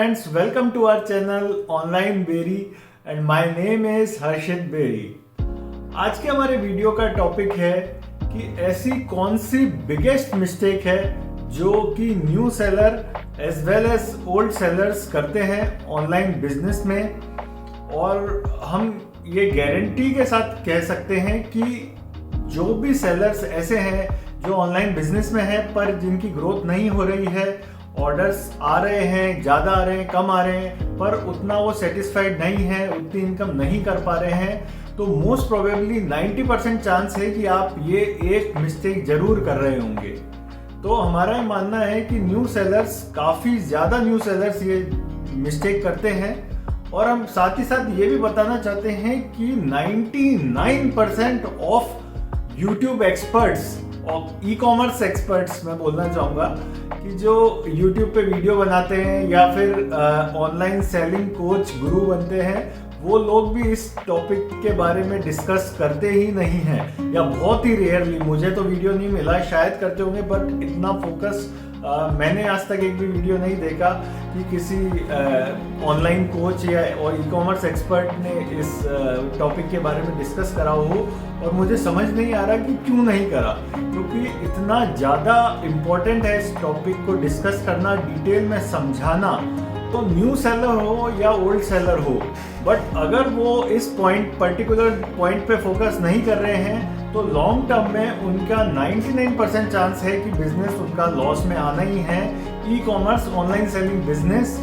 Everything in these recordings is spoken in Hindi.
friends, welcome to our channel Online Berry and my name is Harshit Beri. आज के हमारे वीडियो का टॉपिक है कि ऐसी कौन सी बिगेस्ट मिस्टेक है जो कि new seller as well as old sellers करते हैं ऑनलाइन बिजनेस में, और हम ये गारंटी के साथ कह सकते हैं कि जो भी सेलर्स ऐसे हैं जो ऑनलाइन बिजनेस में है पर जिनकी ग्रोथ नहीं हो रही है, ऑर्डर्स आ रहे हैं, ज़्यादा आ रहे हैं, कम आ रहे हैं, पर उतना वो सेटिस्फाइड नहीं है, उतनी इनकम नहीं कर पा रहे हैं, तो मोस्ट प्रोबेबली 90% चांस है कि आप ये एक मिस्टेक जरूर कर रहे होंगे। तो हमारा ये मानना है कि न्यू सेलर्स, काफ़ी ज़्यादा न्यू सेलर्स ये मिस्टेक करते हैं, और हम साथ ही साथ ये भी बताना चाहते हैं कि 99% ऑफ यूट्यूब एक्सपर्ट्स और ई कॉमर्स एक्सपर्ट्स, मैं बोलना चाहूँगा कि जो यूट्यूब पे वीडियो बनाते हैं या फिर ऑनलाइन सेलिंग कोच गुरु बनते हैं, वो लोग भी इस टॉपिक के बारे में डिस्कस करते ही नहीं हैं, या बहुत ही रेयरली। मुझे तो वीडियो नहीं मिला, शायद करते होंगे, बट इतना फोकस मैंने आज तक एक भी वीडियो नहीं देखा कि किसी ऑनलाइन कोच या और ई कॉमर्स एक्सपर्ट ने इस टॉपिक के बारे में डिस्कस करा हो, और मुझे समझ नहीं आ रहा कि क्यों नहीं करा, क्योंकि इतना ज़्यादा इम्पोर्टेंट है इस टॉपिक को डिस्कस करना, डिटेल में समझाना। तो न्यू सेलर हो या ओल्ड सेलर हो, बट अगर वो इस पर्टिकुलर पॉइंट पे फोकस नहीं कर रहे हैं, तो लॉन्ग टर्म में उनका 99% चांस है कि बिजनेस उनका लॉस में आना ही है। E commerce online selling business,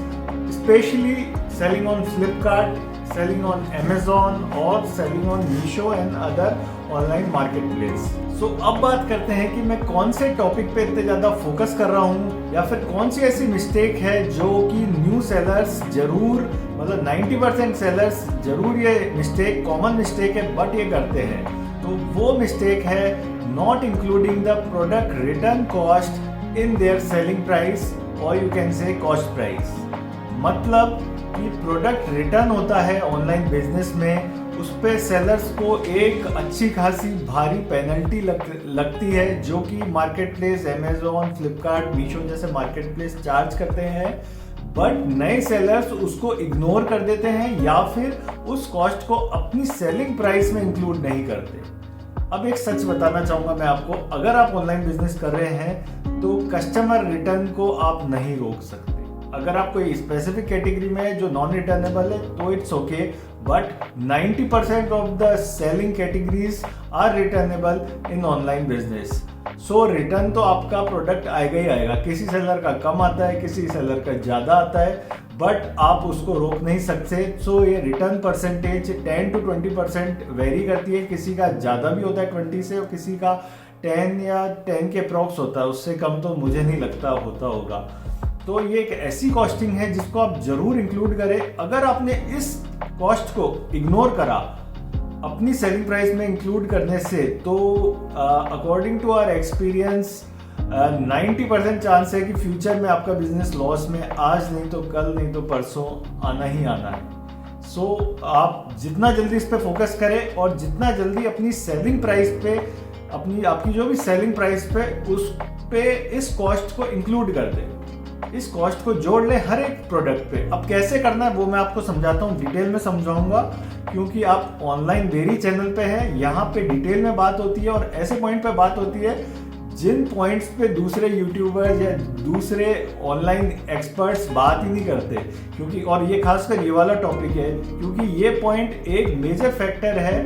specially selling on Flipkart, selling on Amazon और selling on Meesho and other online marketplace. So अब बात करते हैं कि मैं कौन से टॉपिक पे इतने ज़्यादा फोकस कर रहा हूँ, या फिर कौन सी ऐसी मिस्टेक है जो कि न्यू सेलर्स जरूर, मतलब 90% सेलर्स जरूर ये मिस्टेक, कॉमन मिस्टेक है, बट ये करते हैं। तो वो मिस्टेक है not including the product return cost in their selling price, और you can say cost price. मतलब कि प्रोडक्ट रिटर्न होता है ऑनलाइन बिजनेस में, उस पे सेलर्स को एक अच्छी खासी भारी पेनल्टी लगती है, जो कि market place Amazon, Flipkart, Meesho जैसे मार्केट प्लेस चार्ज करते हैं, बट नए सेलर्स उसको इग्नोर कर देते हैं या फिर उस कॉस्ट को अपनी सेलिंग प्राइस में इंक्लूड नहीं करते। अब एक सच बताना चाहूँगा मैं आपको, अगर आप ऑनलाइन बिजनेस कर रहे हैं तो कस्टमर रिटर्न को आप नहीं रोक सकते। अगर आप कोई स्पेसिफिक कैटेगरी में है जो नॉन रिटर्नेबल है तो it's okay, but 90% of the selling categories are returnable in online business. So return तो आपका प्रोडक्ट आएगा ही आएगा, किसी सेलर का कम आता है, किसी सेलर का ज़्यादा आता है, बट आप उसको रोक नहीं सकते। सो ये रिटर्न परसेंटेज 10 to 20% वेरी करती है, किसी का ज़्यादा भी होता है 20 से, और किसी का 10 या 10 के अप्रॉक्स होता है, उससे कम तो मुझे नहीं लगता होता होगा। तो ये एक ऐसी कॉस्टिंग है जिसको आप जरूर इंक्लूड करें। अगर आपने इस कॉस्ट को इग्नोर करा अपनी सेलिंग प्राइस में इंक्लूड करने से, तो according to our experience 90% chance है कि फ्यूचर में आपका बिजनेस लॉस में आज नहीं तो कल, नहीं तो परसों आना ही आना है। सो आप जितना जल्दी इस पे फोकस करें और जितना जल्दी अपनी सेलिंग प्राइस पे, आपकी जो भी सेलिंग प्राइस पे, उस पे इस कॉस्ट को इंक्लूड कर दें, इस कॉस्ट को जोड़ ले हर एक प्रोडक्ट पे। अब कैसे करना है वो मैं आपको समझाता हूँ, डिटेल में समझाऊंगा, क्योंकि आप ऑनलाइन बेरी चैनल पे हैं, यहाँ पे डिटेल में बात होती है, और ऐसे पॉइंट पे बात होती है जिन पॉइंट्स पे दूसरे यूट्यूबर्स या दूसरे ऑनलाइन एक्सपर्ट्स बात ही नहीं करते, क्योंकि, और ये खासकर ये वाला टॉपिक है क्योंकि ये पॉइंट एक मेजर फैक्टर है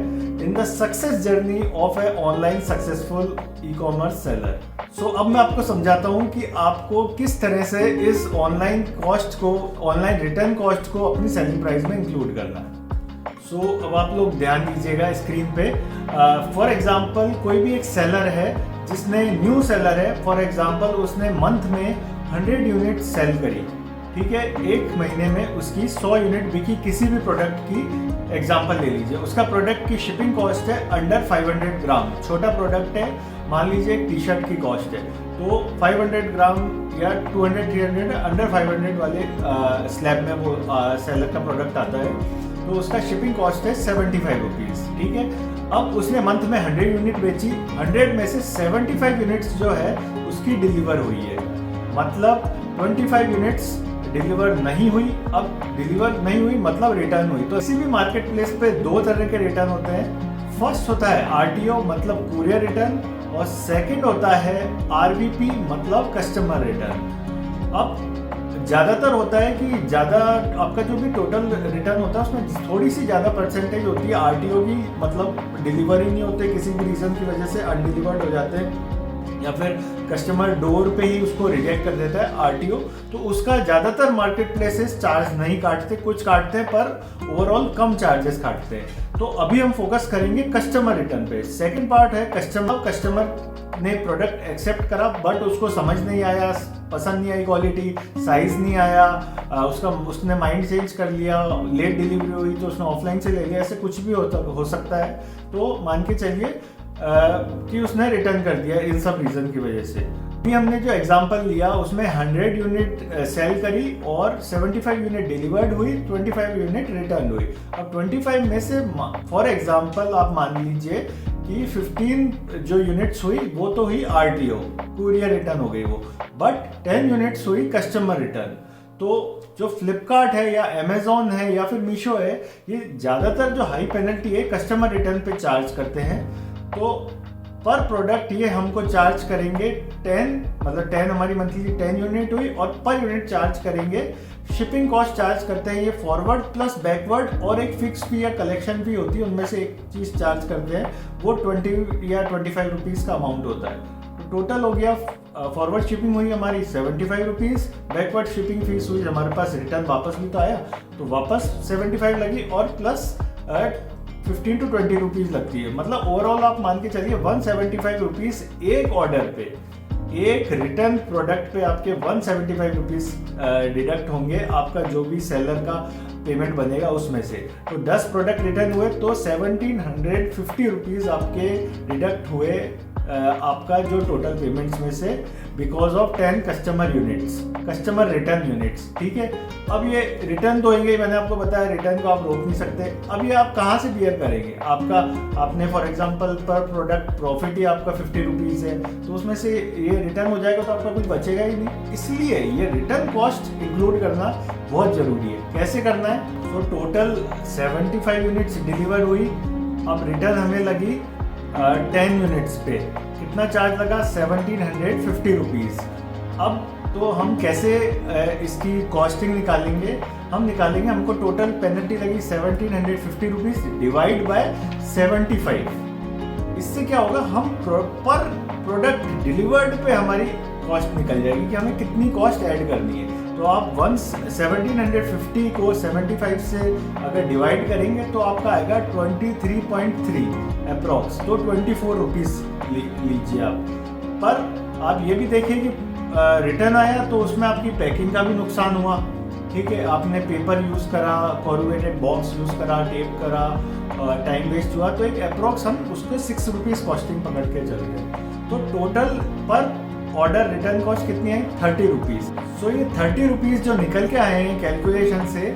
in the success journey of a online successful e commerce seller. So अब मैं आपको समझाता हूँ कि आपको किस तरह से इस ऑनलाइन कॉस्ट को, ऑनलाइन रिटर्न कॉस्ट को अपनी सेलिंग प्राइस में इंक्लूड करना है। सो अब आप लोग ध्यान दीजिएगा स्क्रीन पे। फॉर एग्जांपल कोई भी एक सेलर है जिसने, न्यू सेलर है, फॉर एग्जांपल उसने मंथ में 100 यूनिट सेल करी, ठीक है, एक महीने में उसकी 100 यूनिट बिकी किसी भी प्रोडक्ट की। एग्जांपल ले लीजिए, उसका प्रोडक्ट की शिपिंग कॉस्ट है अंडर 500 ग्राम, छोटा प्रोडक्ट है, मान लीजिए एक टी शर्ट की कॉस्ट है, तो 500 ग्राम या 200-300 अंडर 500 वाले स्लैब में वो सेलर का प्रोडक्ट आता है, तो उसका शिपिंग कॉस्ट है 75 रुपीज़, ठीक है। अब उसने मंथ में 100 यूनिट बेची, 100 में से 75 यूनिट्स जो है उसकी डिलीवर हुई है, मतलब 25 यूनिट्स डिलीवर नहीं हुई, अब डिलीवर नहीं हुई मतलब रिटर्न हुई। तो किसी भी मार्केट प्लेस पे दो तरह के रिटर्न होते हैं। फर्स्ट होता है RTO मतलब कुरियर रिटर्न, और सेकंड होता है RVP मतलब कस्टमर रिटर्न। अब ज़्यादातर होता है कि ज़्यादा आपका जो भी टोटल रिटर्न होता है उसमें थोड़ी सी ज़्यादा परसेंटेज होती है RTO की, मतलब डिलीवरी नहीं होते, किसी भी रीज़न की वजह से अनडिलीवर्ड हो जाते हैं या फिर कस्टमर डोर पे ही उसको रिजेक्ट कर देता है RTO। तो उसका ज़्यादातर मार्केट प्लेसेस चार्ज नहीं काटते, कुछ काटते हैं पर ओवरऑल कम चार्जेस काटते हैं। तो अभी हम फोकस करेंगे कस्टमर रिटर्न पे। सेकंड पार्ट है कस्टमर ने प्रोडक्ट एक्सेप्ट करा बट उसको समझ नहीं आया, पसंद नहीं आई क्वालिटी, साइज नहीं आया, उसने माइंड चेंज कर लिया, लेट डिलीवरी हुई तो उसने ऑफलाइन से ले लिया, ऐसे कुछ भी हो सकता है। तो मान के चलिए कि उसने रिटर्न कर दिया इन सब रीज़न की वजह से। अभी हमने जो एग्जांपल लिया उसमें 100 यूनिट सेल करी और 75 यूनिट डिलीवर्ड हुई, 25 यूनिट रिटर्न हुई। अब 25 में से फॉर एग्जांपल आप मान लीजिए कि 15 जो यूनिट्स हुई वो तो हुई RTO, कुरियर रिटर्न हो गई वो, बट 10 यूनिट्स हुई कस्टमर रिटर्न। तो जो फ्लिपकार्ट है या अमेजोन है या फिर मीशो है, ये ज़्यादातर जो हाई पेनल्टी है कस्टमर रिटर्न पे चार्ज करते हैं। तो पर प्रोडक्ट ये हमको चार्ज करेंगे 10, मतलब 10 हमारी मंथली 10 यूनिट हुई, और पर यूनिट चार्ज करेंगे। शिपिंग कॉस्ट चार्ज करते हैं ये फॉरवर्ड प्लस बैकवर्ड, और एक फिक्स फी या कलेक्शन फी होती है, उनमें से एक चीज़ चार्ज करते हैं, वो 20 या 25 रुपीज़ का अमाउंट होता है। तो टोटल हो गया, फॉरवर्ड शिपिंग हुई हमारी 75 रुपीज़, बैकवर्ड शिपिंग फीस हुई, हमारे पास रिटर्न वापस भी तो आया तो वापस 75 लगी, और प्लस 15 to 20 रुपीज़ लगती है। मतलब ओवरऑल आप मान के चलिए 175 रुपीज़ एक ऑर्डर पे, एक रिटर्न प्रोडक्ट पे आपके 175 रुपीज़ डिडक्ट होंगे आपका जो भी सेलर का पेमेंट बनेगा उसमें से। तो 10 प्रोडक्ट रिटर्न हुए तो 1750 रुपीज़ आपके डिडक्ट हुए आपका जो टोटल पेमेंट्स में से, because of 10 customer units, customer return units. ठीक है, अब ये रिटर्न तो होंगे, मैंने आपको बताया रिटर्न को आप रोक नहीं सकते। अब ये आप कहाँ से बियर करेंगे? आपने फॉर एग्जांपल पर प्रोडक्ट प्रॉफिट ही आपका 50 रुपीज़ है, तो उसमें से ये रिटर्न हो जाएगा तो आपका कुछ बचेगा ही नहीं। इसलिए ये रिटर्न कॉस्ट इंक्लूड करना बहुत ज़रूरी है। कैसे करना है? तो टोटल 75 यूनिट्स डिलीवर हुई, अब रिटर्न हमें लगी 10 यूनिट्स पे, कितना चार्ज लगा? 1750 रुपीज़। अब तो हम कैसे इसकी कॉस्टिंग निकालेंगे? हम निकालेंगे, हमको टोटल पेनल्टी लगी 1750 रुपीज़ डिवाइड बाय 75। इससे क्या होगा, हम पर प्रोडक्ट डिलीवर्ड पे हमारी कॉस्ट निकल जाएगी कि हमें कितनी कॉस्ट ऐड करनी है। तो आप 1750 को 75 से अगर डिवाइड करेंगे तो आपका आएगा 23.3 अप्रॉक्स, तो 24 रुपीज़ लीजिए आप। पर आप ये भी देखिए कि रिटर्न आया तो उसमें आपकी पैकिंग का भी नुकसान हुआ। ठीक है, आपने पेपर यूज़ करा, कॉर्रुगेटेड बॉक्स यूज़ करा, टेप करा, टाइम वेस्ट हुआ, तो एक अप्रॉक्स हम उसके 6 रुपीज़ कॉस्टिंग पकड़ के चल गए। तो टोटल पर ऑर्डर रिटर्न कॉस्ट कितनी है? 30 रुपीज़। सो ये 30 रुपीज़ जो निकल के आए हैं कैलकुलेशन से,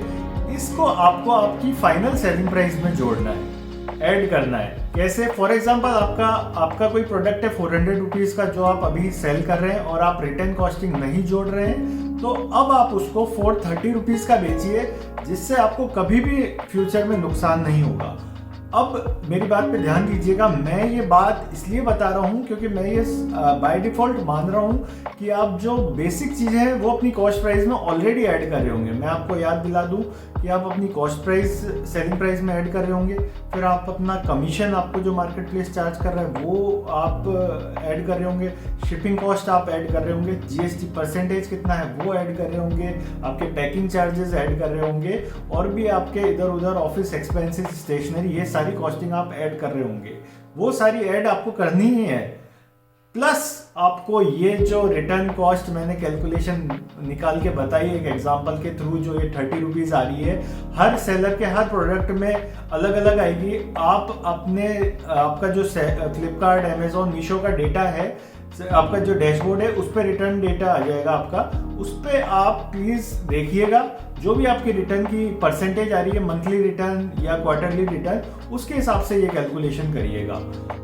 इसको आपको आपकी फाइनल सेलिंग प्राइस में जोड़ना है, ऐड करना है। कैसे? फॉर एग्जांपल आपका कोई प्रोडक्ट है 400 रुपीज़ का जो आप अभी सेल कर रहे हैं और आप रिटर्न कॉस्टिंग नहीं जोड़ रहे हैं, तो अब आप उसको 430 रुपीज़ का बेचिए, जिससे आपको कभी भी फ्यूचर में नुकसान नहीं होगा। अब मेरी बात पे ध्यान दीजिएगा, मैं ये बात इसलिए बता रहा हूँ क्योंकि मैं ये बाय डिफ़ॉल्ट मान रहा हूँ कि आप जो बेसिक चीज़ें हैं वो अपनी कॉस्ट प्राइस में ऑलरेडी ऐड कर रहे होंगे। मैं आपको याद दिला दूँ कि आप अपनी कॉस्ट प्राइस सेलिंग प्राइस में ऐड कर रहे होंगे, फिर आप अपना कमीशन आपको जो मार्केट प्लेस चार्ज कर रहा है वो आप ऐड कर रहे होंगे, शिपिंग कॉस्ट आप ऐड कर रहे होंगे, GST परसेंटेज कितना है वो ऐड कर रहे होंगे, आपके पैकिंग चार्जेस ऐड कर रहे होंगे, और भी आपके इधर उधर ऑफिस एक्सपेंसेस, स्टेशनरी, ये सारी कॉस्टिंग आप ऐड कर रहे होंगे। वो सारी ऐड आपको करनी ही है। प्लस आपको ये जो रिटर्न कॉस्ट मैंने कैलकुलेशन निकाल के बताई एक एग्जांपल के थ्रू, जो ये 30 रुपीज़ आ रही है, हर सेलर के हर प्रोडक्ट में अलग अलग आएगी। आपका जो फ्लिपकार्ट, अमेजोन, मीशो का डेटा है, आपका जो डैशबोर्ड है उस पर रिटर्न डेटा आ जाएगा आपका, उस पर आप प्लीज़ देखिएगा। जो भी आपकी रिटर्न की परसेंटेज आ रही है, मंथली रिटर्न या क्वार्टरली रिटर्न, उसके हिसाब से ये कैलकुलेशन करिएगा।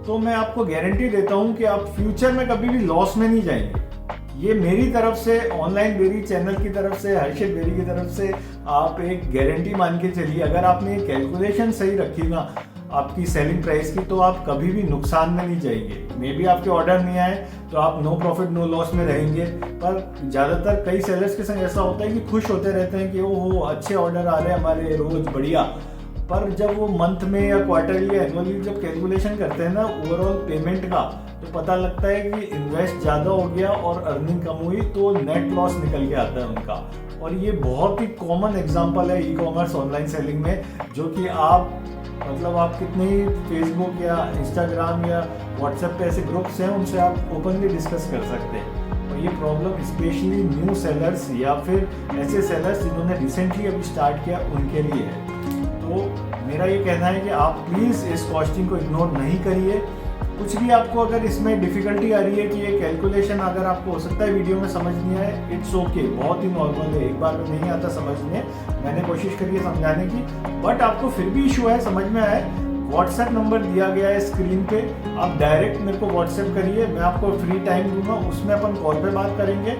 तो मैं आपको गारंटी देता हूँ कि आप फ्यूचर में कभी भी लॉस में नहीं जाएंगे। ये मेरी तरफ से, ऑनलाइन बेरी चैनल की तरफ से, हर्षित बेरी की तरफ से आप एक गारंटी मान के चलिए, अगर आपने ये कैलकुलेशन सही रखी ना आपकी सेलिंग प्राइस की, तो आप कभी भी नुकसान में नहीं जाएंगे। मे बी आपके ऑर्डर नहीं आए तो आप नो प्रॉफिट नो लॉस में रहेंगे, पर ज़्यादातर कई सेलर्स के संग ऐसा होता है कि खुश होते रहते हैं कि ओहो अच्छे ऑर्डर आ रहे हैं हमारे रोज, बढ़िया। पर जब वो मंथ में या क्वार्टरली या एनुअली जब कैलकुलेशन करते हैं ना ओवरऑल पेमेंट का, तो पता लगता है कि इन्वेस्ट ज़्यादा हो गया और अर्निंग कम हुई, तो नेट लॉस निकल के आता है उनका। और ये बहुत ही कॉमन एग्जांपल है ई कॉमर्स ऑनलाइन सेलिंग में, जो कि आप मतलब आप कितने ही फेसबुक या इंस्टाग्राम या व्हाट्सएप पे ऐसे ग्रुप्स हैं उनसे आप ओपनली डिस्कस कर सकते हैं। और ये प्रॉब्लम स्पेशली न्यू सेलर्स या फिर ऐसे सेलर्स जिन्होंने रिसेंटली अभी स्टार्ट किया उनके लिए है। तो मेरा ये कहना है कि आप प्लीज़ इस कॉस्टिंग को इग्नोर नहीं करिए। कुछ भी आपको अगर इसमें डिफिकल्टी आ रही है कि ये कैलकुलेशन अगर आपको हो सकता है वीडियो में समझ नहीं आए, इट्स ओके, बहुत ही नॉर्मल है, एक बार में नहीं आता समझने, मैंने कोशिश करी है समझाने की, बट आपको फिर भी इशू है समझ में आए, व्हाट्सएप नंबर दिया गया है स्क्रीन पे, आप डायरेक्ट मेरे को व्हाट्सएप करिए, मैं आपको फ्री टाइम दूंगा, उसमें अपन कॉल पे बात करेंगे,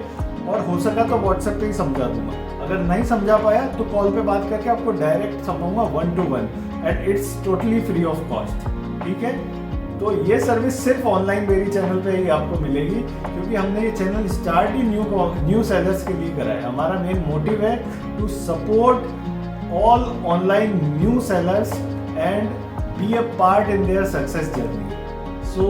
और हो सका तो व्हाट्सएप पे ही समझा दूंगा। अगर नहीं समझा पाया तो कॉल पे बात करके आपको डायरेक्ट समझाऊंगा 1-to-1 and it's totally free of cost. ठीक है, तो ये सर्विस सिर्फ ऑनलाइन बेरी चैनल पे ही आपको मिलेगी, क्योंकि हमने ये चैनल स्टार्ट ही न्यू सेलर्स के लिए करा है। हमारा मेन मोटिव है to support all online new sellers and be a part in their success journey. So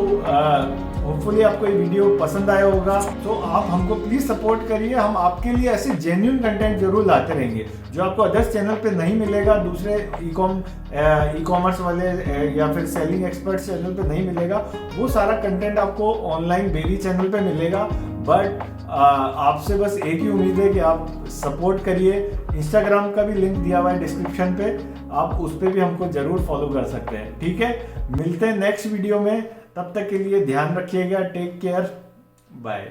hopefully आपको ये वीडियो पसंद आया होगा, तो आप हमको प्लीज़ सपोर्ट करिए, हम आपके लिए ऐसे जेन्युइन कंटेंट जरूर लाते रहेंगे जो आपको अदर्स चैनल पे नहीं मिलेगा, दूसरे ई कॉमर्स वाले या फिर सेलिंग एक्सपर्ट्स चैनल पे नहीं मिलेगा। वो सारा कंटेंट आपको ऑनलाइन बेरी चैनल पे मिलेगा। बट आपसे बस एक ही उम्मीद है कि आप सपोर्ट करिए। इंस्टाग्राम का भी लिंक दिया हुआ है डिस्क्रिप्शन पे, आप उस पर भी हमको जरूर फॉलो कर सकते हैं। ठीक है, मिलते हैं नेक्स्ट वीडियो में, तब तक के लिए ध्यान रखिएगा, टेक केयर, बाय।